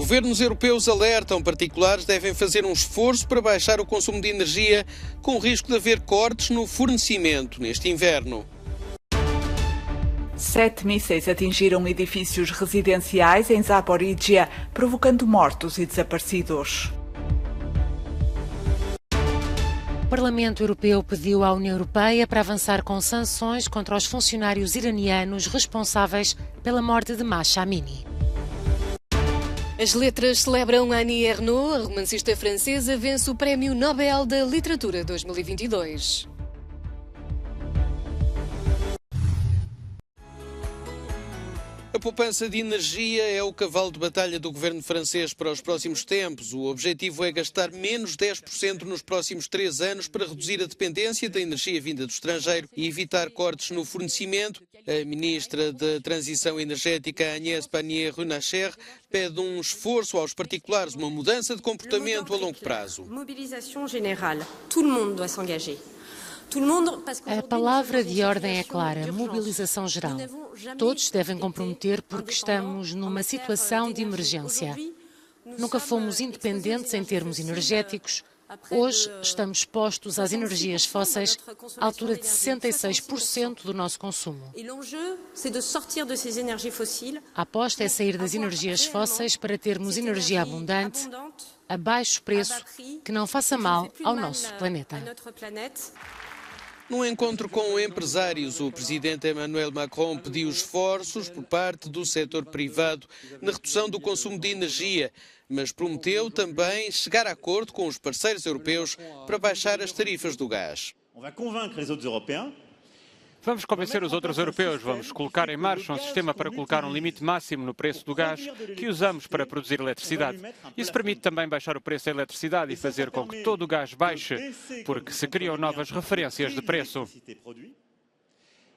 Governos europeus alertam, particulares devem fazer um esforço para baixar o consumo de energia, com o risco de haver cortes no fornecimento neste inverno. 7 mísseis atingiram edifícios residenciais em Zaporíjia, provocando mortos e desaparecidos. O Parlamento Europeu pediu à União Europeia para avançar com sanções contra os funcionários iranianos responsáveis pela morte de Mahsa Amini. As letras celebram Annie Ernaux, a romancista francesa, vence o Prémio Nobel da Literatura 2022. A poupança de energia é o cavalo de batalha do governo francês para os próximos tempos. O objetivo é gastar menos 10% nos próximos 3 anos para reduzir a dependência da energia vinda do estrangeiro e evitar cortes no fornecimento. A ministra da Transição Energética, Agnès Pannier-Runacher, pede um esforço aos particulares, uma mudança de comportamento a longo prazo. Mobilização geral. Todo mundo doit s'engager. A palavra de ordem é clara, mobilização geral. Todos devem comprometer porque estamos numa situação de emergência. Nunca fomos independentes em termos energéticos. Hoje estamos expostos às energias fósseis, à altura de 66% do nosso consumo. A aposta é sair das energias fósseis para termos energia abundante, a baixo preço, que não faça mal ao nosso planeta. Num encontro com empresários, o presidente Emmanuel Macron pediu esforços por parte do setor privado na redução do consumo de energia, mas prometeu também chegar a acordo com os parceiros europeus para baixar as tarifas do gás. Vamos convencer os outros europeus, vamos colocar em marcha um sistema para colocar um limite máximo no preço do gás que usamos para produzir eletricidade. Isso permite também baixar o preço da eletricidade e fazer com que todo o gás baixe, porque se criam novas referências de preço.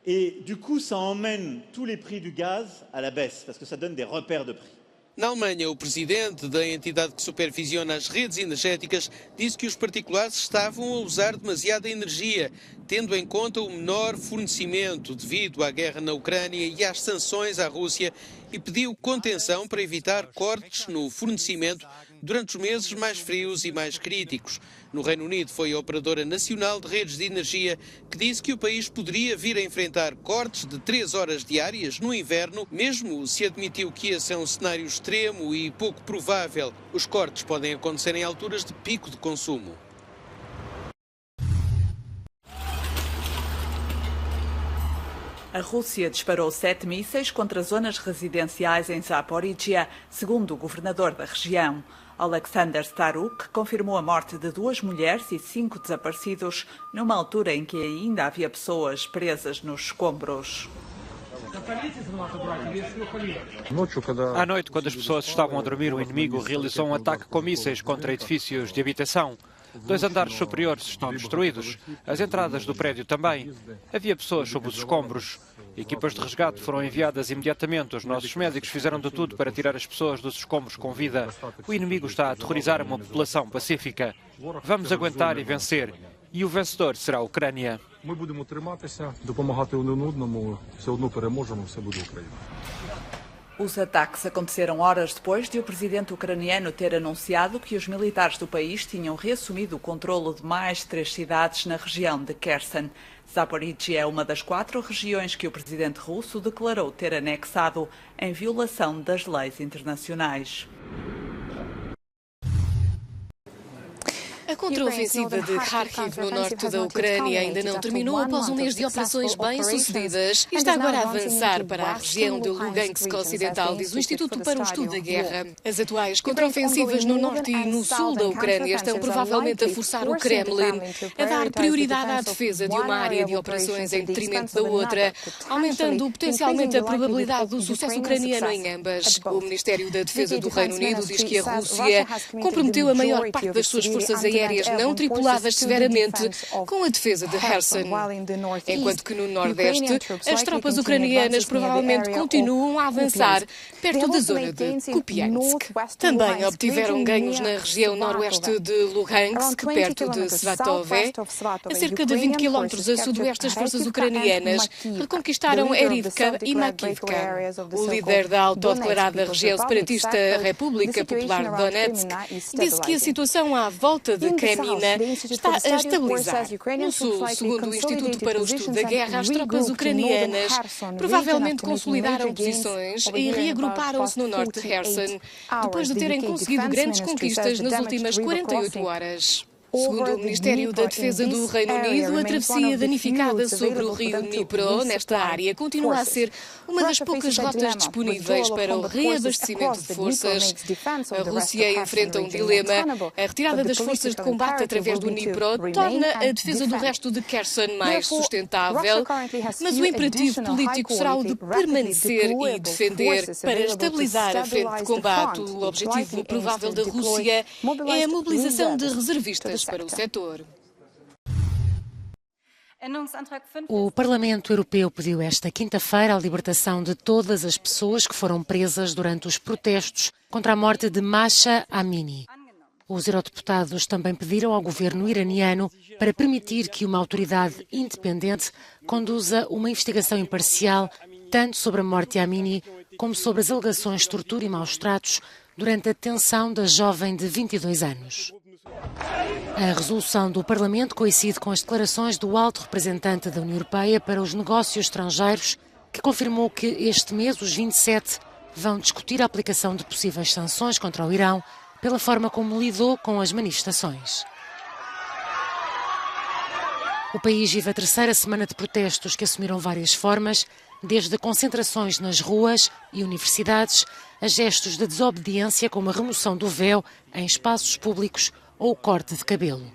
E, du coup, ça emmène tous les prix du gaz à la baisse, parce que ça donne des repères de prix. Na Alemanha, o presidente da entidade que supervisiona as redes energéticas disse que os particulares estavam a usar demasiada energia, tendo em conta o menor fornecimento devido à guerra na Ucrânia e às sanções à Rússia, e pediu contenção para evitar cortes no fornecimento durante os meses mais frios e mais críticos. No Reino Unido, foi a Operadora Nacional de Redes de Energia que disse que o país poderia vir a enfrentar cortes de 3 horas diárias no inverno, mesmo se admitiu que esse é um cenário extremo e pouco provável. Os cortes podem acontecer em alturas de pico de consumo. A Rússia disparou 7 mísseis contra zonas residenciais em Zaporíjia, segundo o governador da região. Alexander Staruk confirmou a morte de 2 mulheres e 5 desaparecidos, numa altura em que ainda havia pessoas presas nos escombros. À noite, quando as pessoas estavam a dormir, o inimigo realizou um ataque com mísseis contra edifícios de habitação. 2 andares superiores estão destruídos. As entradas do prédio também. Havia pessoas sob os escombros. Equipas de resgate foram enviadas imediatamente. Os nossos médicos fizeram de tudo para tirar as pessoas dos escombros com vida. O inimigo está a aterrorizar uma população pacífica. Vamos aguentar e vencer. E o vencedor será a Ucrânia. Os ataques aconteceram horas depois de o presidente ucraniano ter anunciado que os militares do país tinham reassumido o controlo de mais 3 cidades na região de Kherson. Zaporíjia é uma das 4 regiões que o presidente russo declarou ter anexado em violação das leis internacionais. A contraofensiva de Kharkiv, no norte da Ucrânia, ainda não terminou após um mês de operações bem-sucedidas e está agora a avançar para a região de Lugansk Ocidental, diz o Instituto para o Estudo da Guerra. As atuais contraofensivas no norte e no sul da Ucrânia estão provavelmente a forçar o Kremlin a dar prioridade à defesa de uma área de operações em detrimento da outra, aumentando potencialmente a probabilidade do sucesso ucraniano em ambas. O Ministério da Defesa do Reino Unido diz que a Rússia comprometeu a maior parte das suas forças aéreas aéreas não tripuladas severamente com a defesa de Kherson. Enquanto que no Nordeste, as tropas ucranianas provavelmente continuam a avançar perto da zona de Kupiansk. Também obtiveram ganhos na região noroeste de Luhansk, perto de Svatove. A cerca de 20 km a sudoeste, as forças ucranianas reconquistaram Erivka e Makivka. O líder da autodeclarada região separatista República Popular de Donetsk disse que a situação à volta de Kremina está a estabilizar. No sul, segundo o Instituto para o Estudo da Guerra, as tropas ucranianas provavelmente consolidaram posições e reagruparam-se no norte de Kherson, depois de terem conseguido grandes conquistas nas últimas 48 horas. Segundo o Ministério da Defesa do Reino Unido, a travessia danificada sobre o rio Dnipro, nesta área, continua a ser uma das poucas rotas disponíveis para o reabastecimento de forças. A Rússia enfrenta um dilema. A retirada das forças de combate através do Dnipro torna a defesa do resto de Kherson mais sustentável, mas o imperativo político será o de permanecer e defender para estabilizar a frente de combate. O objetivo provável da Rússia é a mobilização de reservistas para o setor. O Parlamento Europeu pediu esta quinta-feira a libertação de todas as pessoas que foram presas durante os protestos contra a morte de Mahsa Amini. Os eurodeputados também pediram ao governo iraniano para permitir que uma autoridade independente conduza uma investigação imparcial tanto sobre a morte de Amini como sobre as alegações de tortura e maus-tratos durante a detenção da jovem de 22 anos. A resolução do Parlamento coincide com as declarações do alto representante da União Europeia para os negócios estrangeiros, que confirmou que este mês os 27 vão discutir a aplicação de possíveis sanções contra o Irão pela forma como lidou com as manifestações. O país vive a terceira semana de protestos que assumiram várias formas, desde concentrações nas ruas e universidades a gestos de desobediência como a remoção do véu em espaços públicos ou o corte de cabelo.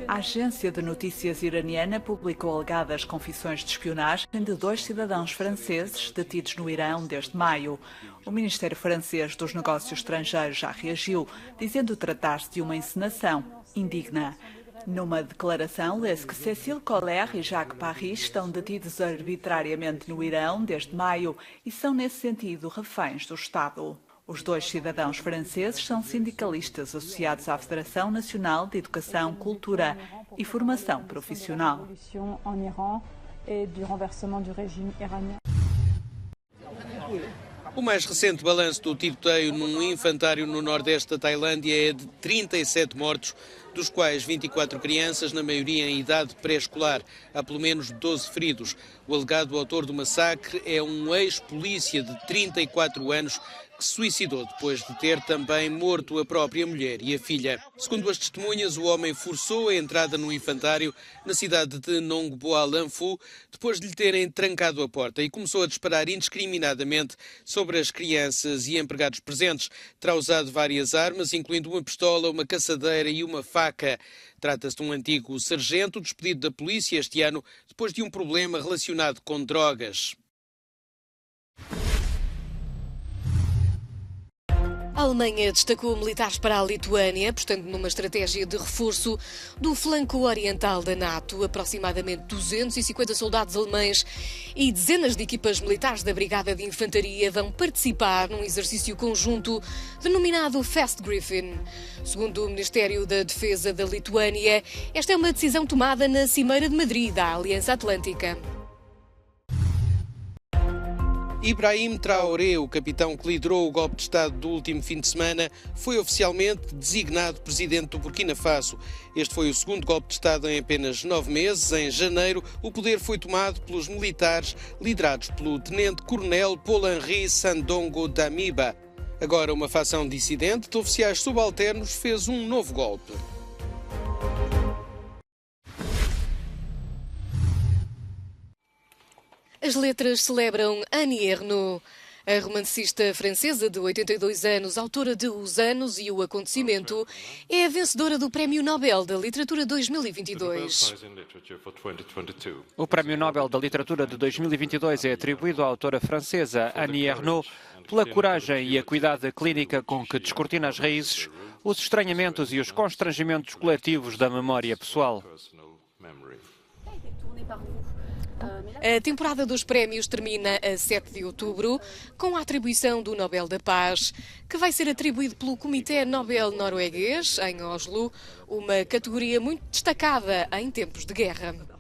A agência de notícias iraniana publicou alegadas confissões de espionagem de 2 cidadãos franceses detidos no Irão desde maio. O Ministério francês dos Negócios Estrangeiros já reagiu, dizendo tratar-se de uma encenação indigna. Numa declaração, lê-se que Cécile Colère e Jacques Paris estão detidos arbitrariamente no Irão desde maio e são, nesse sentido, reféns do Estado. Os 2 cidadãos franceses são sindicalistas associados à Federação Nacional de Educação, Cultura e Formação Profissional. O mais recente balanço do tiroteio num infantário no nordeste da Tailândia é de 37 mortos, dos quais 24 crianças, na maioria em idade pré-escolar. Há pelo menos 12 feridos. O alegado autor do massacre é um ex-polícia de 34 anos que se suicidou depois de ter também morto a própria mulher e a filha. Segundo as testemunhas, o homem forçou a entrada no infantário na cidade de Nong Boa Lampu depois de lhe terem trancado a porta e começou a disparar indiscriminadamente sobre as crianças e empregados presentes. Terá usado várias armas, incluindo uma pistola, uma caçadeira e uma faca. Trata-se de um antigo sargento despedido da polícia este ano depois de um problema relacionado com drogas. A Alemanha destacou militares para a Lituânia, apostando numa estratégia de reforço do flanco oriental da NATO. Aproximadamente 250 soldados alemães e dezenas de equipas militares da Brigada de Infantaria vão participar num exercício conjunto denominado Fast Griffin. Segundo o Ministério da Defesa da Lituânia, esta é uma decisão tomada na Cimeira de Madrid da Aliança Atlântica. Ibrahim Traoré, o capitão que liderou o golpe de Estado do último fim de semana, foi oficialmente designado presidente do Burkina Faso. Este foi o segundo golpe de Estado em apenas 9 meses. Em janeiro, o poder foi tomado pelos militares liderados pelo tenente-coronel Paul-Henri Sandongo Damiba. Agora, uma facção dissidente de oficiais subalternos fez um novo golpe. As letras celebram Annie Ernaux. A romancista francesa de 82 anos, autora de Os Anos e o Acontecimento, é a vencedora do Prémio Nobel da Literatura 2022. O Prémio Nobel da Literatura de 2022 é atribuído à autora francesa Annie Ernaux pela coragem e acuidade clínica com que descortina as raízes, os estranhamentos e os constrangimentos coletivos da memória pessoal. A temporada dos prémios termina a 7 de outubro, com a atribuição do Nobel da Paz, que vai ser atribuído pelo Comitê Nobel norueguês, em Oslo, uma categoria muito destacada em tempos de guerra.